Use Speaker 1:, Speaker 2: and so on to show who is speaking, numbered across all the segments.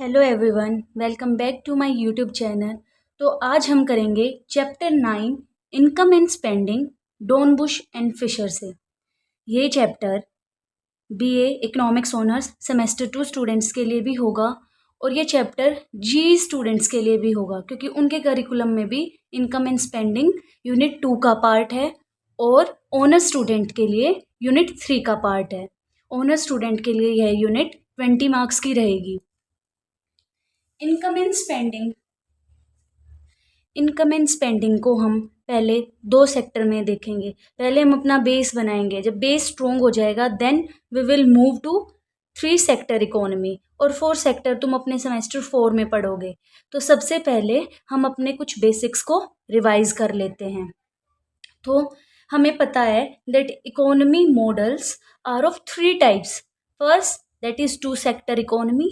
Speaker 1: Hello everyone, welcome back to my YouTube channel. तो आज हम करेंगे chapter 9 income and spending Dornbusch and Fischer से। ये chapter BA economics honours semester 2 students के लिए भी होगा और ये चैप्टर जी स्टूडेंट्स के लिए भी होगा क्योंकि उनके करिकुलम में भी इनकम एंड स्पेंडिंग यूनिट 2 का पार्ट है और ऑनर्स स्टूडेंट के लिए यूनिट 3 का पार्ट है। ऑनर्स स्टूडेंट के लिए यह यूनिट 20 मार्क्स की रहेगी। इनकम एंड स्पेंडिंग को हम पहले दो सेक्टर में देखेंगे। पहले हम अपना बेस बनाएंगे, जब बेस स्ट्रोंग हो जाएगा then we will move to 3 sector economy और 4 सेक्टर तुम अपने सेमेस्टर 4 में पढ़ोगे। तो सबसे पहले हम अपने कुछ बेसिक्स को रिवाइज कर लेते हैं। तो हमें पता है that economy models are of 3 types. First that is 2 sector economy,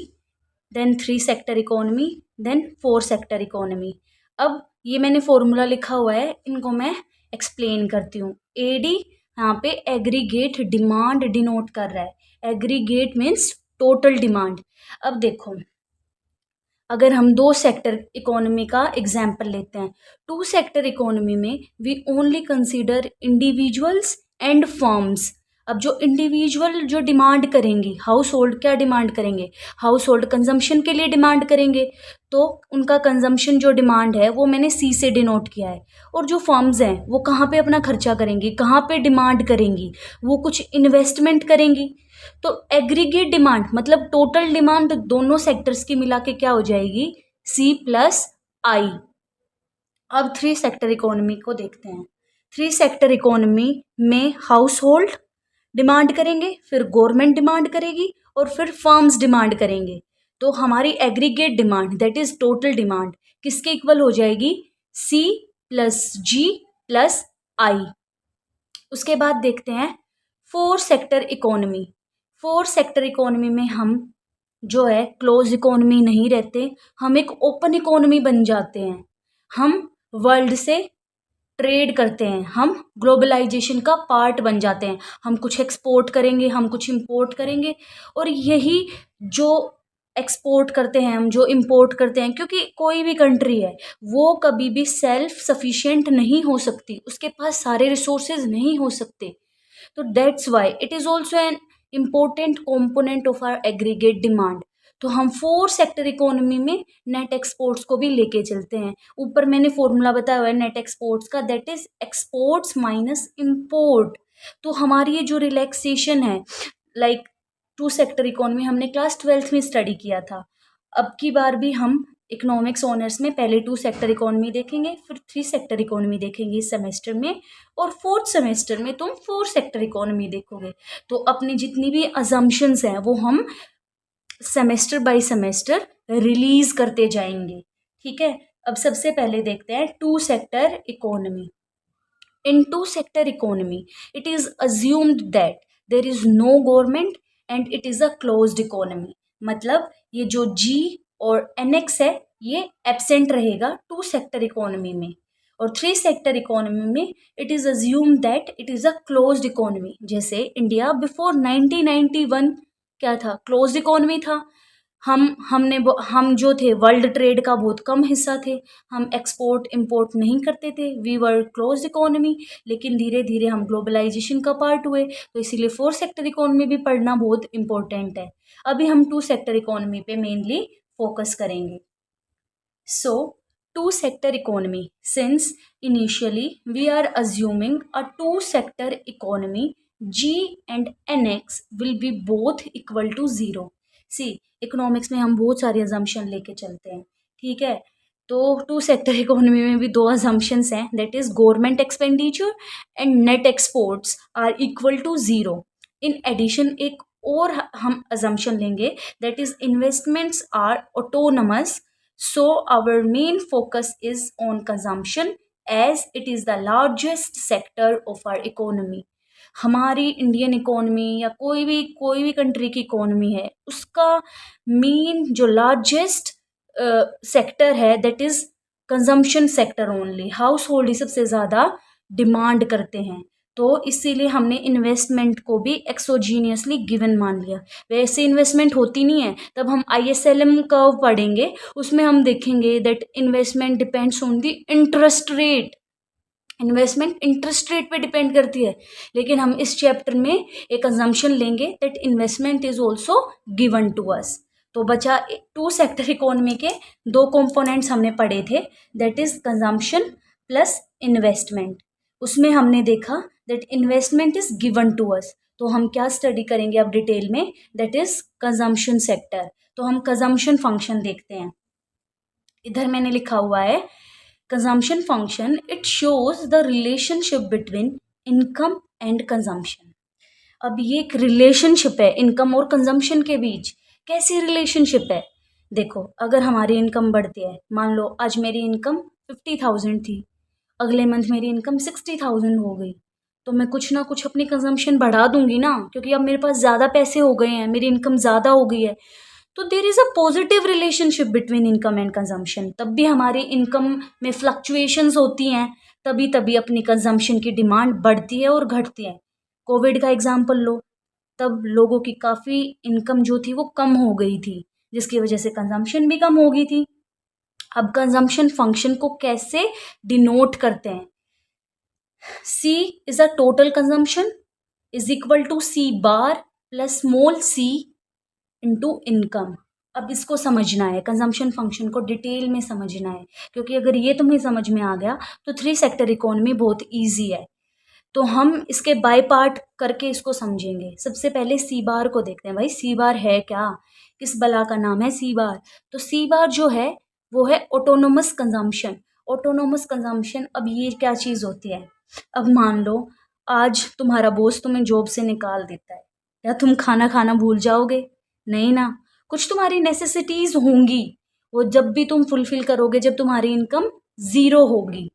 Speaker 1: then 3 sector economy, then 4 sector economy. अब ये मैंने फॉर्मूला लिखा हुआ है, इनको मैं एक्सप्लेन करती हूँ। एडी यहाँ पे एग्रीगेट डिमांड डिनोट कर रहा है। Aggregate means total demand. अब देखो, अगर हम 2 सेक्टर इकोनॉमी का एग्जाम्पल लेते हैं, 2 सेक्टर इकोनॉमी में we only consider individuals and firms. अब जो इंडिविजुअल जो डिमांड करेंगी, हाउस होल्ड क्या डिमांड करेंगे, हाउस होल्ड कंजम्पशन के लिए डिमांड करेंगे, तो उनका कंजम्पशन जो डिमांड है वो मैंने सी से डिनोट किया है। और जो फर्म्स हैं वो कहाँ पे अपना खर्चा करेंगी, कहाँ पे डिमांड करेंगी, वो कुछ इन्वेस्टमेंट करेंगी। तो एग्रीगेट डिमांड मतलब टोटल डिमांड दोनों सेक्टर्स की मिला के क्या हो जाएगी, सी प्लस आई। अब 3 सेक्टर इकोनॉमी को देखते हैं। 3 सेक्टर इकोनॉमी में हाउस होल्ड डिमांड करेंगे, फिर गवर्नमेंट डिमांड करेगी और फिर फर्म्स डिमांड करेंगे। तो हमारी aggregate demand that is total demand किसके इक्वल हो जाएगी, सी प्लस जी प्लस आई। उसके बाद देखते हैं 4 सेक्टर इकोनॉमी। 4 सेक्टर इकोनॉमी में हम जो है क्लोज इकोनॉमी नहीं रहते, हम एक ओपन इकोनॉमी बन जाते हैं। हम वर्ल्ड से ट्रेड करते हैं, हम ग्लोबलाइजेशन का पार्ट बन जाते हैं। हम कुछ एक्सपोर्ट करेंगे, हम कुछ इंपोर्ट करेंगे और यही जो एक्सपोर्ट करते हैं, हम जो इंपोर्ट करते हैं, क्योंकि कोई भी कंट्री है वो कभी भी सेल्फ सफिशिएंट नहीं हो सकती, उसके पास सारे रिसोर्सेज नहीं हो सकते। तो that's why it is also an important component of our aggregate demand. तो हम 4 सेक्टर इकोनॉमी में नेट एक्सपोर्ट्स को भी लेके चलते हैं। ऊपर मैंने फॉर्मूला बताया हुआ है नेट एक्सपोर्ट्स का, that is exports minus import. तो हमारी ये जो रिलैक्सेशन है, लाइक 2 सेक्टर इकोनॉमी हमने क्लास 12th में स्टडी किया था। अब की बार भी हम इकोनॉमिक्स ऑनर्स में पहले 2 सेक्टर इकोनॉमी देखेंगे, फिर 3 सेक्टर इकोनॉमी देखेंगे इस सेमेस्टर में, और 4th सेमेस्टर में तुम 4 सेक्टर इकोनॉमी देखोगे। तो अपनी जितनी भी अजम्पशंस हैं वो हम सेमेस्टर बाय सेमेस्टर रिलीज करते जाएंगे। ठीक है, अब सबसे पहले देखते हैं 2 sector economy. In 2 sector economy, it is assumed that there is no government and it is a closed economy। मतलब ये जो G और NX है ये एब्सेंट रहेगा 2 सेक्टर इकोनॉमी में। और 3 सेक्टर इकोनॉमी में it is assume that it is a closed economy. जैसे इंडिया बिफोर 1991 क्या था, क्लोज्ड इकोनॉमी था। हम जो थे वर्ल्ड ट्रेड का बहुत कम हिस्सा थे, हम एक्सपोर्ट इंपोर्ट नहीं करते थे, वी वर क्लोज इकोनॉमी। लेकिन धीरे धीरे हम ग्लोबलाइजेशन का पार्ट हुए, तो इसीलिए 4 सेक्टर इकोनॉमी भी पढ़ना बहुत इंपॉर्टेंट है। अभी हम 2 सेक्टर इकोनॉमी पे मेनली फोकस करेंगे। So 2 sector economy, since initially we are assuming a 2 sector economy, G and NX will be both equal to 0। सी इकोनॉमिक्स में हम बहुत सारे अजम्पशन लेके चलते हैं। ठीक है, तो 2 सेक्टर इकोनॉमी में भी 2 अजम्पशंस हैं, that is government expenditure and net exports are equal to 0। In addition एक और हम अजम्पशन लेंगे, that is investments are autonomous. So our main focus is on consumption as it is the largest sector of our economy. हमारी Indian economy या कोई भी country की economy है, उसका मेन जो लार्जेस्ट सेक्टर है that is consumption sector only. Household ही सबसे ज़्यादा डिमांड करते हैं। तो इसीलिए हमने इन्वेस्टमेंट को भी एक्सोजीनियसली गिवन मान लिया। वैसे इन्वेस्टमेंट होती नहीं है। तब हम ISLM कर्व पढ़ेंगे, उसमें हम देखेंगे that investment depends on the interest rate. Investment interest rate पे डिपेंड करती है। लेकिन हम इस चैप्टर में एक अजम्पशन लेंगे that investment is also given to us. तो बचा टू सेक्टर इकोनॉमी के दो कंपोनेंट्स हमने पढ़े थे, that is consumption plus investment. उसमें हमने देखा that investment is given to us. तो हम क्या स्टडी करेंगे अब डिटेल में, दैट इज कंजम्पशन सेक्टर। तो हम कंजम्पशन फंक्शन देखते हैं। इधर मैंने लिखा हुआ है consumption function, it shows the relationship between income and consumption। अब ये एक रिलेशनशिप है इनकम और कंजम्पशन के बीच। कैसी रिलेशनशिप है? देखो, अगर हमारी इनकम बढ़ती है, मान लो आज मेरी इनकम 50,000 थी, अगले मंथ मेरी इनकम 60,000 हो गई, तो मैं कुछ ना कुछ अपनी कंजम्पशन बढ़ा दूंगी ना, क्योंकि अब मेरे पास ज़्यादा पैसे हो गए हैं, मेरी इनकम ज़्यादा हो गई है। तो there is a positive relationship between income and consumption. तब भी हमारी इनकम में फ्लक्चुएशंस होती हैं, तभी तभी अपनी कंजम्पशन की डिमांड बढ़ती है और घटती है। कोविड का एग्जाम्पल लो, तब लोगों की काफ़ी इनकम जो थी वो कम हो गई थी, जिसकी वजह से कंजम्पशन भी कम हो गई थी। अब कंजम्पशन फंक्शन को कैसे डिनोट करते हैं? C is a total consumption is equal to C bar plus small c into income. अब इसको समझना है, कंजम्पशन फंक्शन को डिटेल में समझना है, क्योंकि अगर ये तुम्हें समझ में आ गया तो थ्री सेक्टर इकोनॉमी बहुत इजी है। तो हम इसके बाय पार्ट करके इसको समझेंगे। सबसे पहले सी बार को देखते हैं। भाई सी बार है क्या, किस बला का नाम है सी बार? तो सी बार जो है वो है ऑटोनोमस कंजम्पशन। ऑटोनोमस कंजम्पशन, अब ये क्या चीज़ होती है? अब मान लो आज तुम्हारा बॉस तुम्हें जॉब से निकाल देता है, या तुम खाना खाना भूल जाओगे? नहीं ना, कुछ तुम्हारी नेसेसिटीज होंगी, वो जब भी तुम फुलफिल करोगे जब तुम्हारी इनकम ज़ीरो होगी।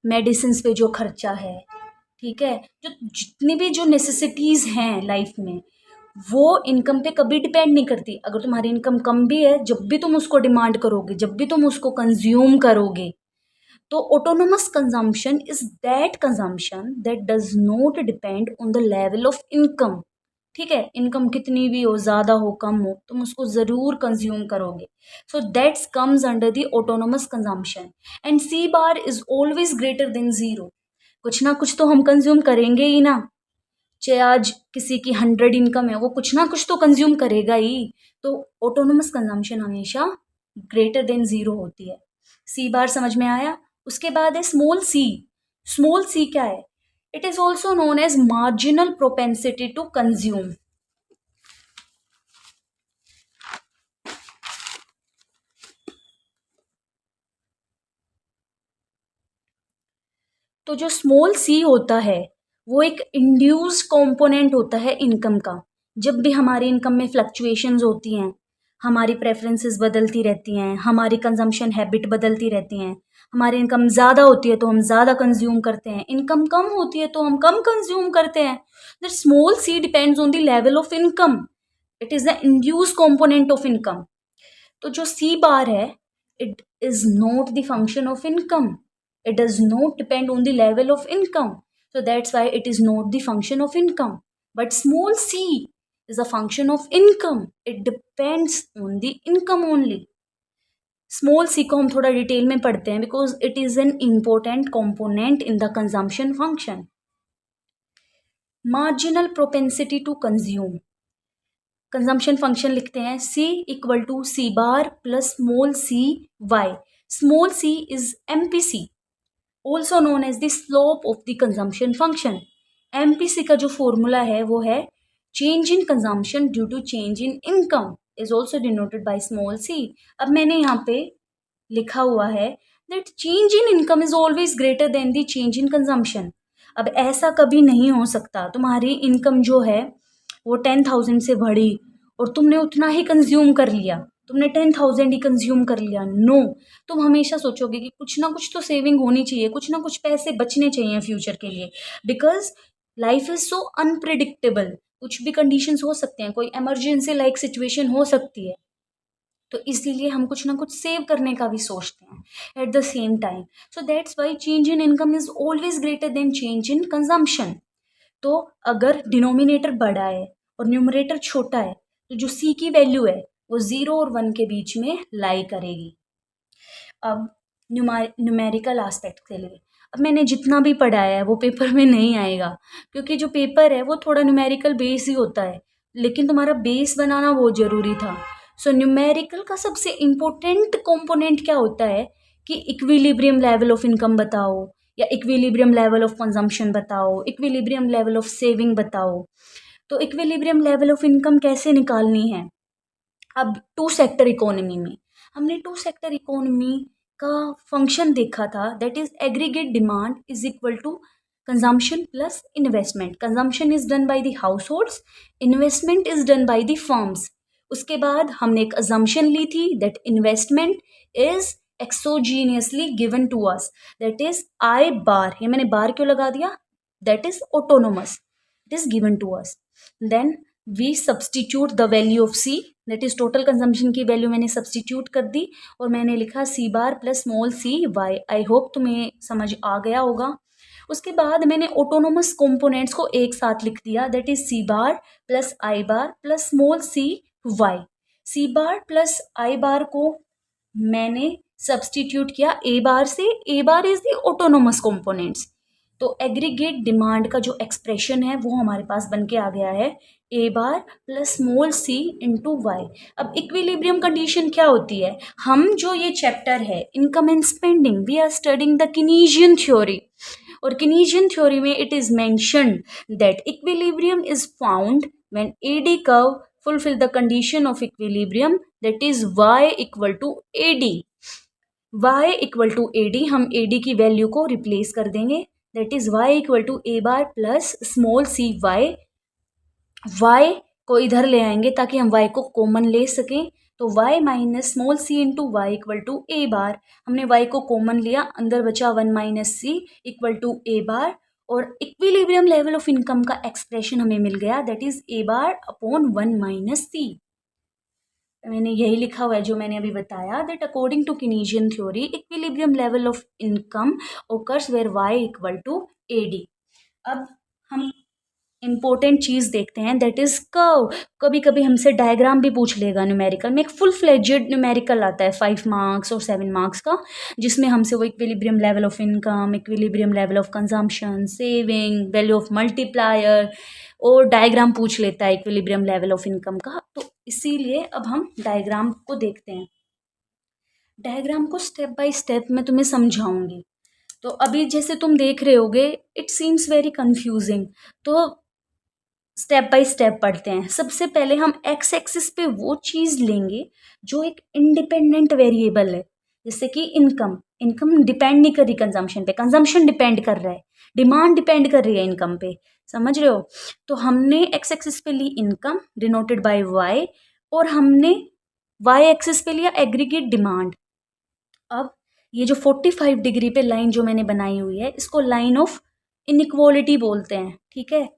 Speaker 1: मेडिसिन पे जो खर्चा है, ठीक है, जो जितनी भी जो नेसेसिटीज़ हैं लाइफ में, वो इनकम पे कभी डिपेंड नहीं करती। अगर तुम्हारी इनकम कम भी है, जब भी तुम उसको डिमांड करोगे, जब भी तुम उसको कंज्यूम करोगे, तो autonomous consumption is that consumption that does not depend on the level of income. ठीक है, इनकम कितनी भी हो, ज़्यादा हो कम हो, तुम उसको ज़रूर कंज्यूम करोगे। So that's comes under the autonomous consumption. And C bar is always greater than zero. कुछ ना कुछ तो हम कंज्यूम करेंगे ही ना। चाहे आज किसी की 100 इनकम है, वो कुछ ना कुछ तो कंज्यूम करेगा ही। तो ऑटोनोमस कंजम्पशन हमेशा ग्रेटर देन ज़ीरो होती है। सी बार समझ में आया? उसके बाद है स्मॉल सी। स्मॉल सी क्या है? It is also known as marginal propensity to consume. तो जो स्मॉल सी होता है वो एक इंड्यूस्ड कंपोनेंट होता है इनकम का। जब भी हमारी इनकम में फ्लक्चुएशंस होती हैं, हमारी प्रेफरेंसेस बदलती रहती हैं, हमारी कंजम्पशन हैबिट बदलती रहती हैं। हमारी इनकम ज़्यादा होती है तो हम ज़्यादा कंज्यूम करते हैं, इनकम कम होती है तो हम कम कंज्यूम करते हैं। The small see depends on the level of income. It is the induced component of income. तो जो सी बार है, it is not the function of income, it does not depend on the level of income, so that's why it is not the function of income. But small c is a function of income, it depends on the income only. Small c को हम थोड़ा detail में पढ़ते हैं because it is an important component in the consumption function. Marginal propensity to consume. Consumption function लिखते हैं C equal to C bar plus small C y. Small c is MPC, also known as the slope of the consumption function। MPC का जो formula है वो है change in consumption due to change in income is also denoted by small c। अब मैंने यहाँ पे लिखा हुआ है that change in income is always greater than the change in consumption। अब ऐसा कभी नहीं हो सकता तुम्हारी इनकम जो है वो 10,000 से बढ़ी और तुमने उतना ही कंज्यूम कर लिया, तुमने 10,000 ही कंज्यूम कर लिया। नो, तुम हमेशा सोचोगे कि कुछ ना कुछ तो सेविंग होनी चाहिए, कुछ ना कुछ पैसे बचने चाहिए फ्यूचर के लिए, because life is so unpredictable. कुछ भी कंडीशंस हो सकते हैं, कोई इमरजेंसी लाइक सिचुएशन हो सकती है। तो इसीलिए हम कुछ ना कुछ सेव करने का भी सोचते हैं at the same time. So that's why change in income is always greater then change in consumption. तो अगर डिनोमिनेटर बड़ा है और न्यूमरेटर छोटा है तो जो सी की वैल्यू है वो 0 और 1 के बीच में लाई करेगी. अब न्यूमेरिकल एस्पेक्ट के लिए अब मैंने जितना भी पढ़ाया है वो पेपर में नहीं आएगा, क्योंकि जो पेपर है वो थोड़ा न्यूमेरिकल बेस ही होता है, लेकिन तुम्हारा बेस बनाना बहुत ज़रूरी था. सो न्यूमेरिकल का सबसे इम्पोर्टेंट कंपोनेंट क्या होता है कि इक्विलिब्रियम लेवल ऑफ इनकम बताओ, या इक्विलिब्रियम लेवल ऑफ कंजम्पशन बताओ, इक्विलिब्रियम लेवल ऑफ सेविंग बताओ. तो इक्विलिब्रियम लेवल ऑफ इनकम कैसे निकालनी है. अब टू सेक्टर इकोनॉमी में हमने टू सेक्टर इकोनॉमी का फंक्शन देखा था, that is aggregate demand is equal to consumption plus investment. Consumption is done by the house, investment is done by the firms. उसके बाद हमने एक अजम्पशन ली थी that investment is exogenously given to us, that is I bar. ये मैंने bar क्यों लगा दिया, that is autonomous, it is given to us. Then we substitute the value of c, that is total consumption की value मैंने substitute कर दी और मैंने लिखा c bar plus small C y. I hope तुम्हें समझ आ गया होगा. उसके बाद मैंने ऑटोनोमस कंपोनेंट्स को एक साथ लिख दिया, that is C bar plus I bar plus small C y. C bar plus I bar को मैंने सब्सटीट्यूट किया ए बार से. A bar is the autonomous components. तो एग्रीगेट डिमांड का जो एक्सप्रेशन है वो हमारे पास बन के आ गया है A bar plus small C into y. अब इक्विलिब्रियम कंडीशन क्या होती है, हम जो ये चैप्टर है income and spending, we are studying the Keynesian theory. और कीनेजियन थ्योरी में it is mentioned that equilibrium is found when AD curve fulfill the condition of equilibrium, that is y equal to AD. y equal to AD, हम AD की value को replace कर देंगे, that is y equal to a bar plus small c y. y को इधर ले आएंगे ताकि हम y को कॉमन ले सकें, तो y minus small c into y equal to A bar. हमने y को कॉमन लिया, अंदर बचा 1 minus c equal to A bar. और इक्विलिब्रियम लेवल ऑफ इनकम का एक्सप्रेशन हमें मिल गया, that is A bar upon 1 minus c. मैंने यही लिखा हुआ है जो मैंने अभी बताया, दैट according to Keynesian theory equilibrium level of income occurs where y equal to A D. अब हम इम्पोर्टेंट चीज़ देखते हैं, दैट इज़ कर्व. कभी कभी हमसे डायग्राम भी पूछ लेगा न्यूमेरिकल में. एक फुल फ्लेजेड न्यूमेरिकल आता है 5 मार्क्स और 7 मार्क्स का, जिसमें हमसे वो equilibrium level of income, equilibrium level of consumption, saving, value of multiplier और डायग्राम पूछ लेता है इक्विलिब्रियम लेवल ऑफ इनकम का. तो इसीलिए अब हम डायग्राम को देखते हैं. डायग्राम को स्टेप बाय स्टेप मैं तुम्हें समझाऊंगी. तो अभी जैसे तुम देख रहे होगे इट सीम्स वेरी कंफ्यूजिंग, तो स्टेप बाय स्टेप पढ़ते हैं. सबसे पहले हम एक्स एक्सिस पे वो चीज़ लेंगे जो एक इंडिपेंडेंट वेरिएबल है, जैसे कि इनकम. इनकम डिपेंड नहीं कर रही कंजम्पशन पे, कंजम्पशन डिपेंड कर रहा है, डिमांड डिपेंड कर रही है इनकम पे. समझ रहे हो. तो हमने एक्स एक्सिस पे ली इनकम डिनोटेड बाय वाई, और हमने वाई एक्सिस पे लिया एग्रीगेट डिमांड. अब ये जो 45 डिग्री पे लाइन जो मैंने बनाई हुई है इसको लाइन ऑफ इनइक्वालिटी बोलते हैं. ठीक है,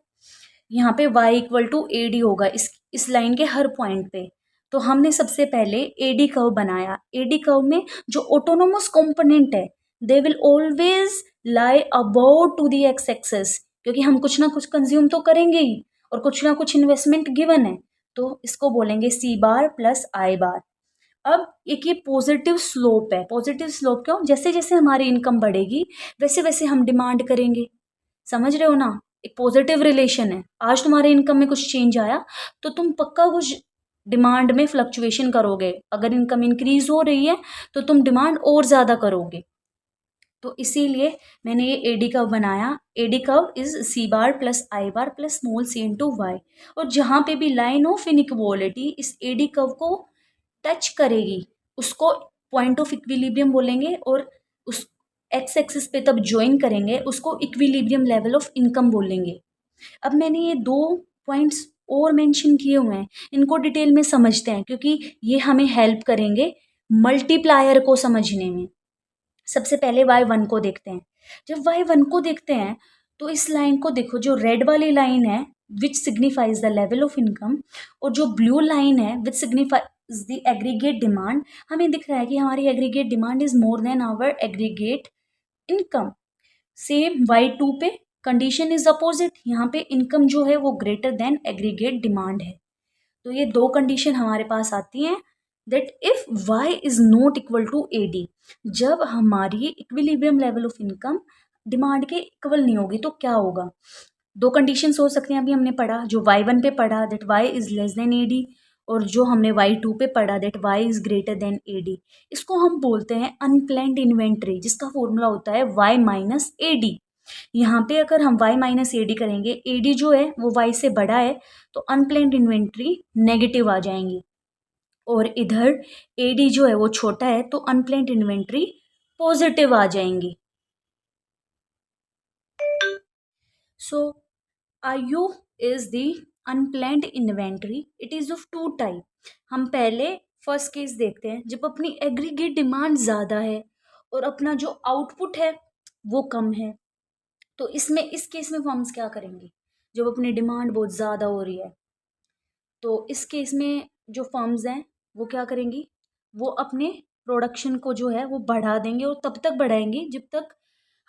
Speaker 1: यहाँ पे y equal to A D होगा इस लाइन के हर पॉइंट पे. तो हमने सबसे पहले ए डी कर्व बनाया. ए डी कर्व में जो ऑटोनोमस कंपोनेंट है they will always lie about to the X axis, क्योंकि हम कुछ ना कुछ कंज्यूम तो करेंगे ही और कुछ ना कुछ इन्वेस्टमेंट गिवन है, तो इसको बोलेंगे सी बार प्लस आई बार. अब एक ये पॉजिटिव स्लोप है. पॉजिटिव स्लोप क्यों, जैसे जैसे हमारी इनकम बढ़ेगी वैसे वैसे हम डिमांड करेंगे. समझ रहे हो ना, एक पॉजिटिव रिलेशन है. आज तुम्हारे इनकम में कुछ चेंज आया तो तुम पक्का कुछ डिमांड में फ्लक्चुएशन करोगे. अगर इनकम इंक्रीज हो रही है तो तुम डिमांड और ज़्यादा करोगे. तो इसीलिए मैंने ये ए डी कर्व बनाया. A D curve is C bar plus I bar plus small C into Y. और जहाँ पे भी लाइन ऑफ इनइक्वालिटी इस ए डी कर्व को टच करेगी उसको पॉइंट ऑफ इक्विलिब्रियम बोलेंगे, और उस एक्स एक्सिस पे तब ज्वाइन करेंगे उसको इक्विलिब्रियम लेवल ऑफ इनकम बोलेंगे. अब मैंने ये 2 पॉइंट्स और मेंशन किए हुए हैं, इनको डिटेल में समझते हैं क्योंकि ये हमें हेल्प करेंगे मल्टीप्लायर को समझने में. सबसे पहले y1 को देखते हैं. जब y1 को देखते हैं तो इस लाइन को देखो, जो रेड वाली लाइन है which signifies the level of income, और जो ब्लू लाइन है which signify is the aggregate demand, हमें दिख रहा है कि हमारी aggregate demand is more than our aggregate income. Same Y2 पे कंडीशन इज अपोजिट, यहाँ पे इनकम जो है वो ग्रेटर देन एग्रीगेट डिमांड है। तो ये दो कंडीशन हमारे पास आती हैं that if y is not equal to AD, जब हमारी equilibrium level of income demand के इक्वल नहीं होगी तो क्या होगा। दो कंडीशंस हो सकते हैं, अभी हमने पढ़ा जो y1 पे पढ़ा that y is less than AD, और जो हमने Y2 पे पढ़ा that y is greater than AD। इसको हम बोलते हैं अनप्लैन्ड इन्वेंट्री, जिसका फॉर्मूला होता है y माइनस AD। यहाँ पे अगर हम y माइनस AD करेंगे, AD जो है वो y से बड़ा है तो अनप्लैन्ड इन्वेंट्री नेगेटिव आ जाएंगी, और इधर AD जो है वो छोटा है तो अनप्लैन्ड इन्वेंट्री पॉजिटिव आ जाएंगी। So IU is the unplanned inventory, it is of two type. हम पहले फर्स्ट केस देखते हैं, जब अपनी एग्रीगेट डिमांड ज़्यादा है और अपना जो आउटपुट है वो कम है, तो इसमें इस केस में फर्म्स क्या करेंगे, जब अपनी डिमांड बहुत ज़्यादा हो रही है तो इस केस में जो फर्म्स हैं वो क्या करेंगी, वो अपने प्रोडक्शन को जो है वो बढ़ा देंगे, और तब तक बढ़ाएंगे जब तक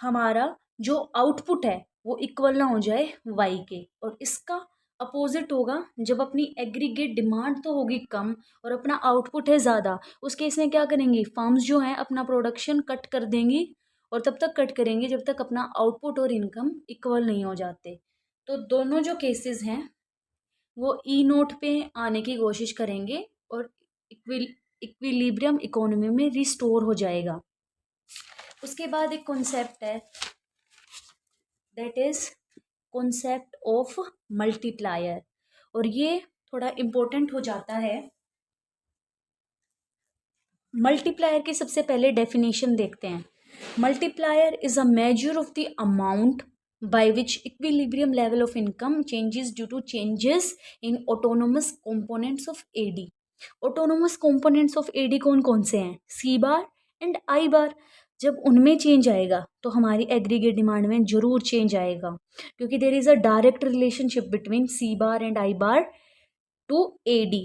Speaker 1: हमारा जो आउटपुट है वो इक्वल ना हो जाए वाई के। और इसका अपोजिट होगा, जब अपनी एग्रीगेट डिमांड तो होगी कम और अपना आउटपुट है ज़्यादा, उस केस में क्या करेंगी फर्म्स जो हैं अपना प्रोडक्शन कट कर देंगी, और तब तक कट करेंगे जब तक अपना आउटपुट और इनकम इक्वल नहीं हो जाते। तो दोनों जो केसेस हैं वो ई नोट पे आने की कोशिश करेंगे और इक्विलिब्रियम इकोनॉमी में रिस्टोर हो जाएगा। उसके बाद एक कॉन्सेप्ट है that is concept of multiplier, और ये थोड़ा इम्पोर्टेंट हो जाता है। मल्टीप्लायर की सबसे पहले डेफिनेशन देखते हैं। Multiplier is a measure of the amount by which equilibrium level of income changes due to changes in autonomous components of AD। autonomous components of AD कौन कौन से हैं, C बार एंड I बार। जब उनमें change आएगा तो हमारी aggregate demand में जरूर चेंज आएगा, क्योंकि there is a direct relationship between C bar and I bar to AD,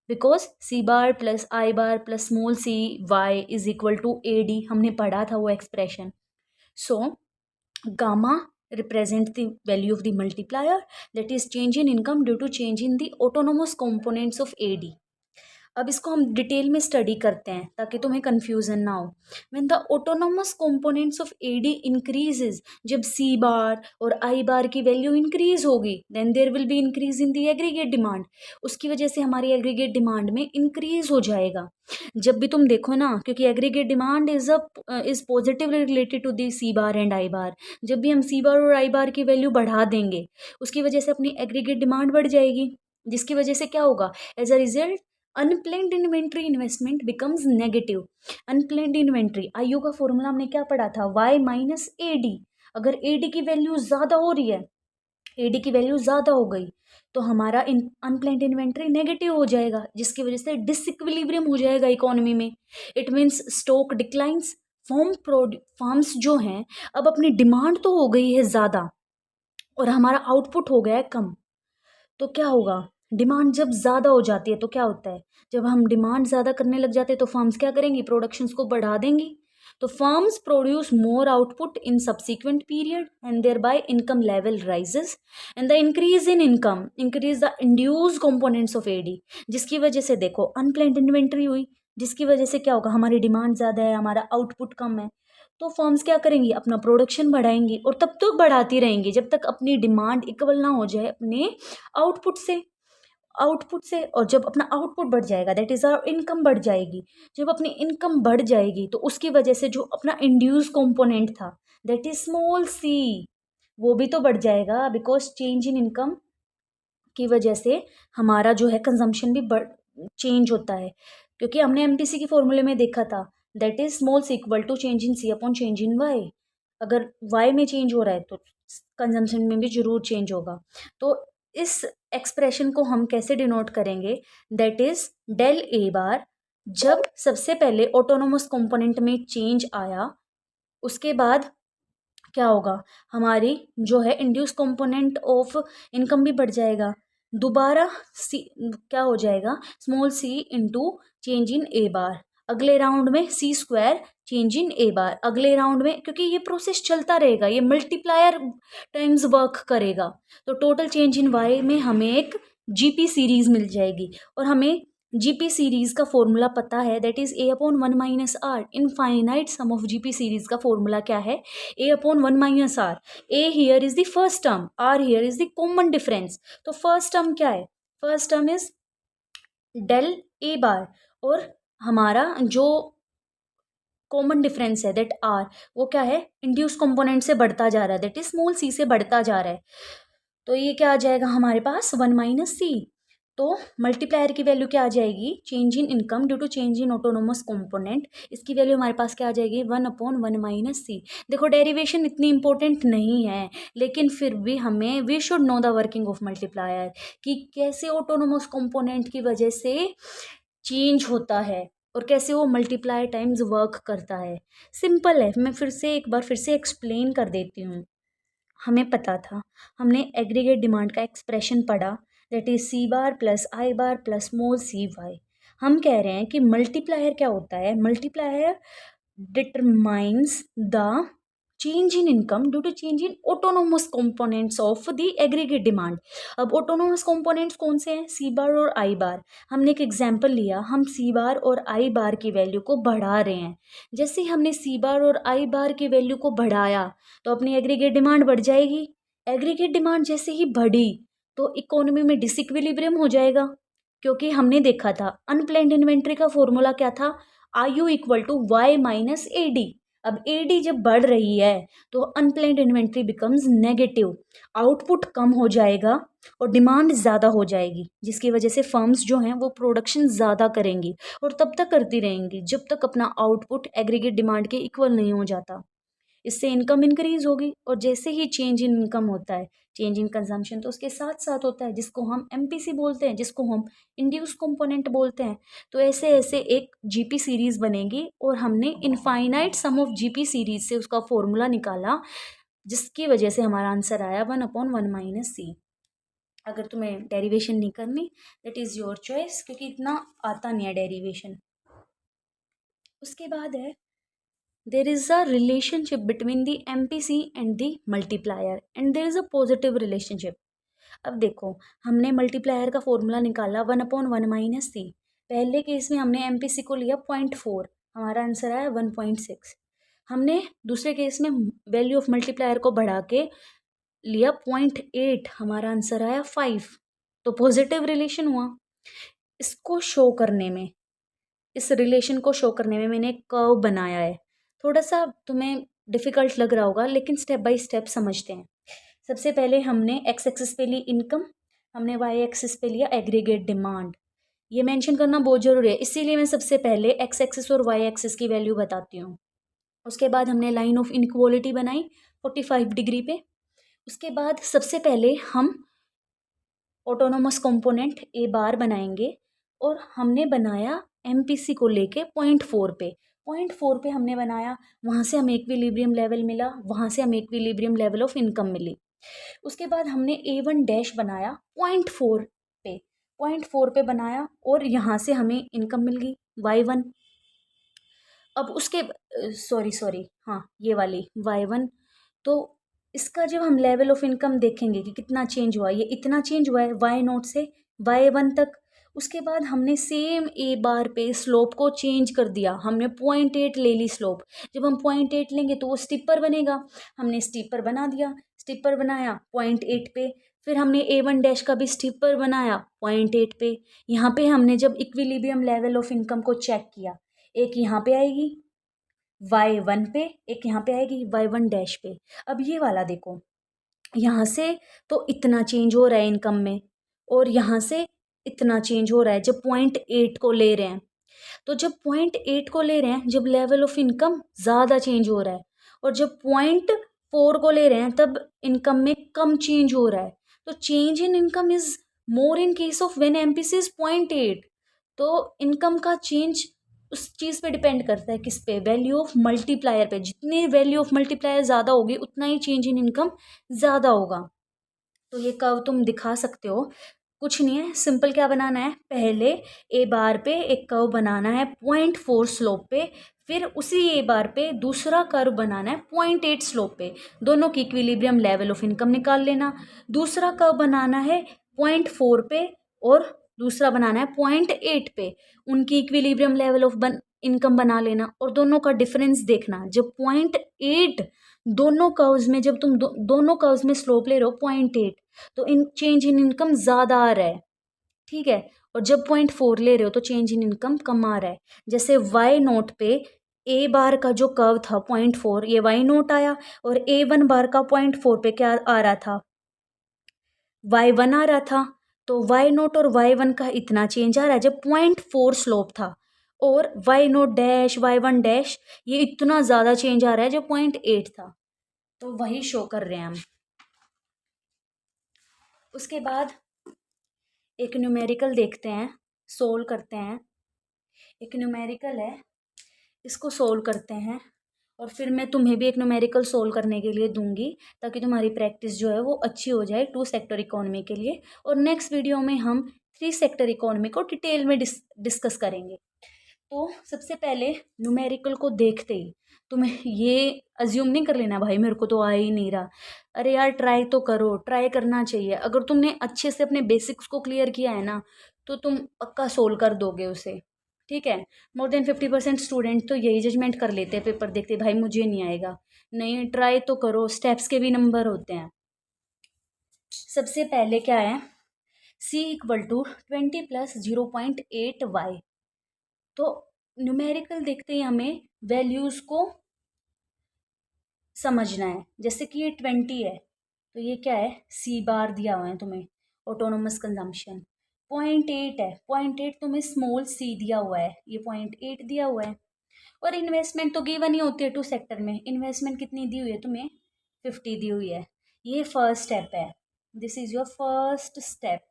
Speaker 1: because C bar plus I bar plus small c y is equal to AD, हमने पढ़ा था वो expression. So gamma represent the value of the multiplier, that is change in income due to change in the autonomous components of AD। अब इसको हम detail में study करते हैं ताकि तुम्हें कंफ्यूजन ना हो। When the autonomous components of AD increases, जब सी बार और आई बार की वैल्यू इंक्रीज होगी then there will be increase in the aggregate demand, उसकी वजह से हमारी एग्रीगेट डिमांड में इंक्रीज हो जाएगा। जब भी तुम देखो ना, क्योंकि aggregate demand is positively related to the c bar and I bar, जब भी हम सी बार और आई बार की वैल्यू बढ़ा देंगे उसकी वजह से अपनी एग्रीगेट डिमांड बढ़ जाएगी, जिसकी वजह से क्या होगा, as a result unplanned inventory investment becomes negative. Unplanned inventory IU का फॉर्मूला हमने क्या पढ़ा था, y माइनस AD। अगर AD की वैल्यू ज़्यादा हो रही है, AD की वैल्यू ज़्यादा हो गई तो हमारा अनप्लैन्ड इन्वेंट्री नेगेटिव हो जाएगा, जिसकी वजह से डिसइक्विलिब्रियम हो जाएगा इकोनॉमी में। It means stock declines. Forms जो हैं अब अपनी डिमांड तो हो गई है ज़्यादा और हमारा आउटपुट हो गया है कम, तो क्या होगा, डिमांड जब ज़्यादा हो जाती है तो क्या होता है, जब हम डिमांड ज़्यादा करने लग जाते हैं तो फर्म्स क्या करेंगी, प्रोडक्शंस को बढ़ा देंगी। तो firms produce more output in subsequent period and thereby income level rises, and the increase in income increase the induced components of AD, जिसकी वजह से देखो अनप्लैन्ड इन्वेंट्री हुई, जिसकी वजह से क्या होगा, हमारी डिमांड ज़्यादा है हमारा आउटपुट कम है, तो फर्म्स क्या करेंगी, अपना प्रोडक्शन बढ़ाएंगी और तब तक बढ़ाती रहेंगी जब तक अपनी डिमांड इक्वल ना हो जाए अपने आउटपुट से। और जब अपना आउटपुट बढ़ जाएगा दैट इज़ आवर इनकम बढ़ जाएगी। जब अपनी इनकम बढ़ जाएगी तो उसकी वजह से जो अपना इंड्यूस कंपोनेंट था दैट इज स्मॉल c, वो भी तो बढ़ जाएगा, बिकॉज चेंज इन इनकम की वजह से हमारा जो है कंजम्पशन भी बढ़ चेंज होता है, क्योंकि हमने MPC के फॉर्मूले में देखा था that is small c equal to change in c upon change in y। अगर y में चेंज हो रहा है तो कंजम्पशन में भी जरूर चेंज होगा। तो इस एक्सप्रेशन को हम कैसे डिनोट करेंगे, दैट इज डेल ए बार, जब सबसे पहले ऑटोनोमस कंपोनेंट में चेंज आया उसके बाद क्या होगा, हमारी जो है इंड्यूस कंपोनेंट ऑफ इनकम भी बढ़ जाएगा, दोबारा सी क्या हो जाएगा, small C into change in a bar, अगले राउंड में सी square change in a bar, अगले राउंड में, क्योंकि ये प्रोसेस चलता रहेगा, ये मल्टीप्लायर टाइम्स वर्क करेगा। तो टोटल चेंज इन वाई में हमें एक जीपी सीरीज मिल जाएगी, और हमें जीपी सीरीज का फॉर्मूला पता है, that is a upon one minus r. Infinite sum of GP series का फॉर्मूला क्या है, a upon one minus r. A here is the first term, r here is the common difference. तो first term क्या है, first term is del A bar, और हमारा जो common difference है दैट आर, वो क्या है, इंड्यूस कंपोनेंट से बढ़ता जा रहा है, दैट इज स्मॉल सी से बढ़ता जा रहा है। तो ये क्या आ जाएगा हमारे पास, वन माइनस सी। तो मल्टीप्लायर की वैल्यू क्या आ जाएगी, change in income due to change in autonomous component, इसकी वैल्यू हमारे पास क्या आ जाएगी, one upon one minus C. देखो डेरिवेशन इतनी इंपॉर्टेंट नहीं है, लेकिन फिर भी हमें we should know the working of multiplier, कि कैसे ऑटोनोमस कंपोनेंट की वजह से चेंज होता है और कैसे वो मल्टीप्लाई टाइम्स वर्क करता है। सिंपल है, मैं फिर से एक बार फिर से एक्सप्लेन कर देती हूँ। हमें पता था, हमने एग्रीगेट डिमांड का एक्सप्रेशन पढ़ा, that is C bar plus I bar plus small C Y. हम कह रहे हैं कि मल्टीप्लायर क्या होता है, multiplier determines the change in income due to change in autonomous components of the aggregate demand. अब ऑटोनोमस कंपोनेंट्स कौन से हैं, सी बार और आई बार। हमने एक एग्जांपल लिया, हम सी बार और आई बार की वैल्यू को बढ़ा रहे हैं। जैसे ही हमने सी बार और आई बार की वैल्यू को बढ़ाया तो अपनी एग्रीगेट डिमांड बढ़ जाएगी। एग्रीगेट डिमांड जैसे ही बढ़ी तो इकोनॉमी में डिसइक्विलिब्रियम हो जाएगा, क्योंकि हमने देखा था अनप्लैन्ड इन्वेंट्री का फॉर्मूला क्या था, I U equal to y minus A D. अब ए डी जब बढ़ रही है तो unplanned inventory becomes negative, output कम हो जाएगा और डिमांड ज़्यादा हो जाएगी, जिसकी वजह से फर्म्स जो हैं वो प्रोडक्शन ज़्यादा करेंगी और तब तक करती रहेंगी जब तक अपना आउटपुट एग्रीगेट डिमांड के इक्वल नहीं हो जाता। इससे इनकम इंक्रीज होगी, और जैसे ही चेंज इन इनकम होता है, चेंज इन कंजम्पशन तो उसके साथ साथ होता है, जिसको हम एमपीसी बोलते हैं, जिसको हम इंड्यूस कंपोनेंट बोलते हैं। तो ऐसे ऐसे एक जीपी सीरीज बनेगी, और हमने infinite sum of GP series से उसका फॉर्मूला निकाला, जिसकी वजह से हमारा आंसर आया वन अपॉन वन माइनस सी। अगर तुम्हें डेरिवेशन नहीं करनी, दैट इज़ योर चॉइस, क्योंकि इतना आता नहीं है डेरिवेशन। उसके बाद है, there is a relationship between the MPC and the multiplier and there is a positive relationship। अब देखो, हमने मल्टीप्लायर का फॉर्मूला निकाला वन अपॉन वन माइनस सी। पहले केस में हमने एमपीसी को लिया 0.4, हमारा आंसर आया 1.6। हमने दूसरे केस में वैल्यू ऑफ मल्टीप्लायर को बढ़ा के लिया 0.8, हमारा आंसर आया 5। तो पॉजिटिव रिलेशन हुआ। इसको शो करने में, इस रिलेशन को शो करने में मैंने एक कर्व बनाया है। थोड़ा सा तुम्हें डिफ़िकल्ट लग रहा होगा, लेकिन स्टेप बाय स्टेप समझते हैं। सबसे पहले हमने एक्स एक्सिस पे ली इनकम, हमने वाई एक्सिस पे लिया एग्रीगेट डिमांड। ये मेंशन करना बहुत ज़रूरी है, इसीलिए मैं सबसे पहले एक्स एक्सिस और वाई एक्सिस की वैल्यू बताती हूँ। उसके बाद हमने लाइन ऑफ इनक्वालिटी बनाई 45 डिग्री पे। उसके बाद सबसे पहले हम ऑटोनोमस कंपोनेंट ए बार बनाएंगे, और हमने बनाया एमपीसी को लेके 0.4 पे। 0.4 पे हमने बनाया, वहाँ से हमें इक्विलिब्रियम लेवल मिला, वहाँ से हमें इक्विलिब्रियम लेवल ऑफ इनकम मिली। उसके बाद हमने A1 डैश बनाया 0.4 पे, 0.4 पे बनाया, और यहाँ से हमें इनकम मिल गई Y1। अब उसके सॉरी हाँ, ये वाली Y1। तो इसका जब हम लेवल ऑफ इनकम देखेंगे कि कितना चेंज हुआ, ये इतना चेंज हुआ है Y0 से Y1 तक। उसके बाद हमने सेम ए बार पे स्लोप को चेंज कर दिया, हमने 0.8 ले ली स्लोप। जब हम 0.8 लेंगे तो वो स्टिपर बनेगा, हमने स्टिपर बना दिया, स्टिपर बनाया 0.8 पे। फिर हमने A1 डैश का भी स्टिपर बनाया 0.8 पे। यहाँ पे हमने जब इक्विलिब्रियम लेवल ऑफ इनकम को चेक किया, एक यहाँ पे आएगी Y1 पे, एक यहाँ पे आएगी Y1 डैश पे। अब ये वाला देखो, यहाँ से तो इतना चेंज हो रहा है इनकम में, और यहाँ से इतना चेंज हो रहा है जब 0.8 को ले रहे हैं। तो जब 0.8 को ले रहे हैं, जब लेवल ऑफ इनकम ज़्यादा चेंज हो रहा है, और जब 0.4 को ले रहे हैं तब इनकम में कम चेंज हो रहा है। तो change in income is more in case of when MPC is 0.8। तो इनकम का चेंज उस चीज़ पे डिपेंड करता है, किस पे, वैल्यू ऑफ मल्टीप्लायर पे। जितनी वैल्यू ऑफ मल्टीप्लायर ज़्यादा होगी उतना ही चेंज इन इनकम ज़्यादा होगा। तो ये कर्व तुम दिखा सकते हो, कुछ नहीं है, सिंपल क्या बनाना है, पहले ए बार पे एक कर्व बनाना है 0.4 स्लोप पे, फिर उसी ए बार पे दूसरा कर्व बनाना है 0.8 स्लोप पे, दोनों की इक्विलिब्रियम लेवल ऑफ इनकम निकाल लेना। दूसरा कर्व बनाना है 0.4 पे और दूसरा बनाना है 0.8 पे, उनकी इक्विलिब्रियम लेवल ऑफ इनकम बना लेना और दोनों का डिफरेंस देखना। जब 0.8 दोनों कर्व्स में, जब तुम दोनों कर्व्स में स्लोप ले रहे हो 0.8, तो इन चेंज इन इनकम ज़्यादा आ रहा है, ठीक है। और जब 0.4 ले रहे हो तो चेंज इन इनकम कम आ रहा है। जैसे वाई नोट पे ए बार का जो कर्व था 0.4, ये वाई नोट आया, और ए वन बार का 0.4 पे क्या आ रहा था, वाई वन आ रहा था। तो वाई नोट और वाई वन का इतना चेंज आ रहा है जब 0.4 स्लोप था, और Y naught dash Y one dash ये इतना ज़्यादा चेंज आ रहा है जो 0.8 था। तो वही शो कर रहे हैं हम। उसके बाद एक न्यूमेरिकल देखते हैं, सोल्व करते हैं। एक न्यूमेरिकल है, इसको सोल्व करते हैं, और फिर मैं तुम्हें भी एक न्यूमेरिकल सोल्व करने के लिए दूंगी, ताकि तुम्हारी प्रैक्टिस जो है वो अच्छी हो जाए 2 सेक्टर इकोनॉमी के लिए। और नेक्स्ट वीडियो में हम 3 सेक्टर इकोनॉमी को डिटेल में डिस्कस करेंगे। तो सबसे पहले न्यूमेरिकल को देखते ही तुम्हें ये अज्यूम नहीं कर लेना भाई मेरे को तो आ ही नहीं रहा। अरे यार ट्राई तो करो, ट्राई करना चाहिए। अगर तुमने अच्छे से अपने बेसिक्स को क्लियर किया है ना, तो तुम पक्का सोल्व कर दोगे उसे, ठीक है। मोर देन 50% स्टूडेंट तो यही जजमेंट कर लेते हैं पेपर देखते, भाई मुझे नहीं आएगा। नहीं, ट्राई तो करो, स्टेप्स के भी नंबर होते हैं। सबसे पहले क्या है, c equal to 20 plus 0.8y। तो न्यूमेरिकल देखते ही हमें वैल्यूज़ को समझना है। जैसे कि ये 20 है, तो ये क्या है, सी बार दिया हुआ है तुम्हें, ऑटोनोमस कंजम्पशन। 0.8 है, 0.8 तुम्हें स्मॉल सी दिया हुआ है, ये 0.8 दिया हुआ है। और इन्वेस्टमेंट तो गिवन ही होती है 2 सेक्टर में। इन्वेस्टमेंट कितनी दी हुई है तुम्हें, 50 दी हुई है। ये फर्स्ट स्टेप है, this is your first step.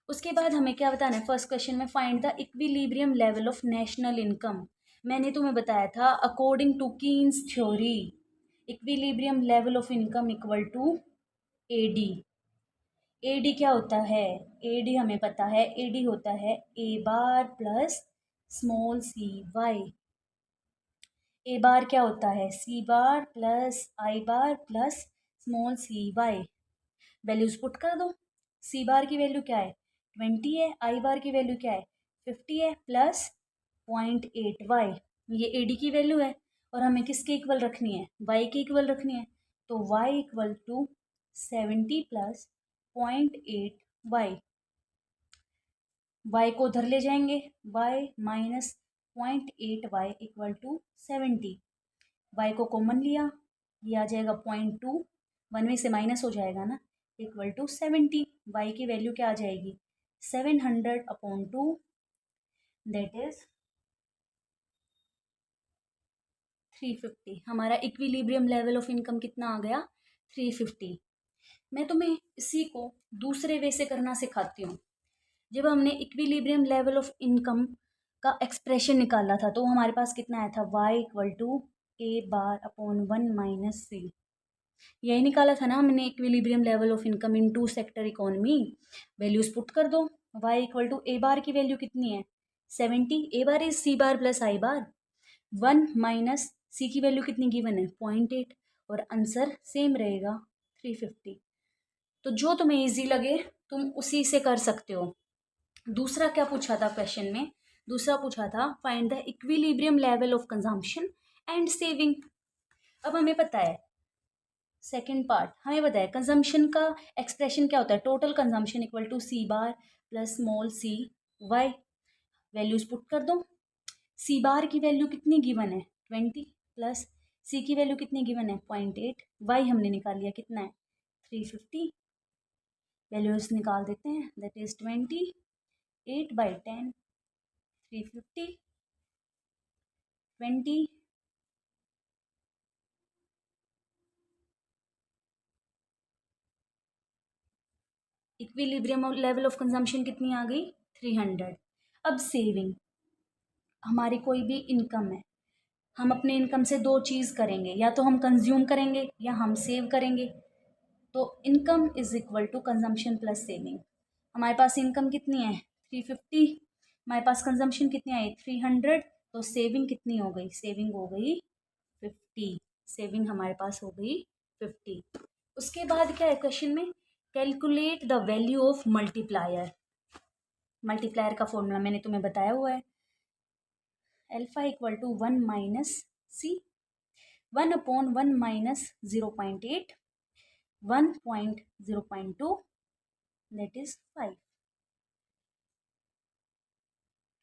Speaker 1: उसके बाद हमें क्या बताना है, फर्स्ट क्वेश्चन में find the equilibrium level of national income. मैंने तुम्हें बताया था according to Keynes theory, equilibrium level of income equal to AD. AD क्या होता है, एडी हमें पता है, एडी होता है A bar plus small C Y. ए बार क्या होता है, सी bar plus I bar plus small C Y. Values put कर दो। सी बार की वैल्यू क्या है, 20 है, आई बार की वैल्यू क्या है, 50 है, प्लस 0.8y, ये ए डी की वैल्यू है। और हमें किसके इक्वल रखनी है, y के इक्वल रखनी है। तो y equal to 70 plus 0.8y। y को उधर ले जाएंगे, y minus 0.8y equal to 70। y को कॉमन लिया, ये आ जाएगा 0.2, 1 में से माइनस हो जाएगा ना, इक्वल टू 70। y की वैल्यू क्या आ जाएगी, 700/2, दैट इज 350। हमारा इक्विलिब्रियम लेवल ऑफ इनकम कितना आ गया, 350। मैं तुम्हें इसी को दूसरे वे से करना सिखाती हूँ। जब हमने इक्विलिब्रियम लेवल ऑफ इनकम का एक्सप्रेशन निकाला था, तो हमारे पास कितना आया था, y equal to A bar upon 1 minus c. यही निकाला था ना हमने, equilibrium level of income in 2 sector economy. Values put कर दो। y equal to A bar की वैल्यू कितनी है, 70। A bar is C bar plus I bar. 1 minus c की वैल्यू कितनी गिवन है, 0.8, और आंसर सेम रहेगा 350। तो जो तुम्हें इजी लगे तुम उसी से कर सकते हो। दूसरा क्या पूछा था क्वेश्चन में, दूसरा पूछा था find the equilibrium level of consumption and saving. अब हमें पता है, सेकेंड पार्ट हमें पता है कंजम्पशन का एक्सप्रेशन क्या होता है, total consumption equal to C bar plus small C Y. Values put कर दो। सी बार की वैल्यू कितनी गिवन है, 20, प्लस सी की वैल्यू कितनी गिवन है, 0.8। वाई हमने निकाल लिया कितना है, 350। वैल्यूज निकाल देते हैं, that is 28/10, 350, 20, equilibrium level of consumption कितनी आ गई, 300। अब सेविंग, हमारी कोई भी इनकम है, हम अपने इनकम से 2 चीज़ करेंगे, या तो हम कंज्यूम करेंगे या हम सेव करेंगे। तो income is equal to consumption plus saving. हमारे पास इनकम कितनी है 350, हमारे पास कंजम्पशन कितनी आई 300, तो सेविंग कितनी हो गई, सेविंग हो गई 50, सेविंग हमारे पास हो गई 50। उसके बाद क्या है क्वेश्चन में, calculate the value of multiplier. Multiplier का फॉर्मूला मैंने तुम्हें बताया हुआ है, alpha equal to 1 minus C, 1/1 minus 0.8, 1.0.2 that is 5।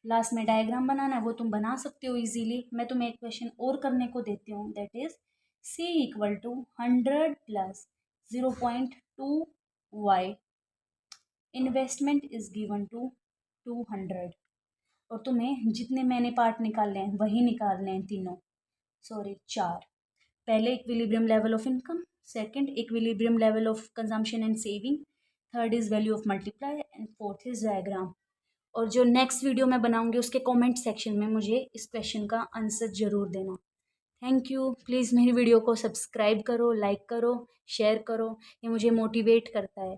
Speaker 1: Last में डायग्राम बनाना है, वो तुम बना सकते हो इजीली। मैं तुम्हें एक क्वेश्चन और करने को देती हूँ, that is C equal to 100 plus 0.2 y, investment is given to 200, और तुम्हें जितने मैंने पार्ट निकालने हैं वही निकालने हैं तीनों, सॉरी 4। पहले equilibrium level of income, second equilibrium level of consumption and saving, third is value of multiply and fourth is diagram. और जो नेक्स्ट वीडियो मैं बनाऊंगी उसके कमेंट सेक्शन में मुझे इस क्वेश्चन का आंसर ज़रूर देना। Thank you. प्लीज़ मेरी वीडियो को सब्सक्राइब करो, लाइक करो, शेयर करो, ये मुझे मोटिवेट करता है।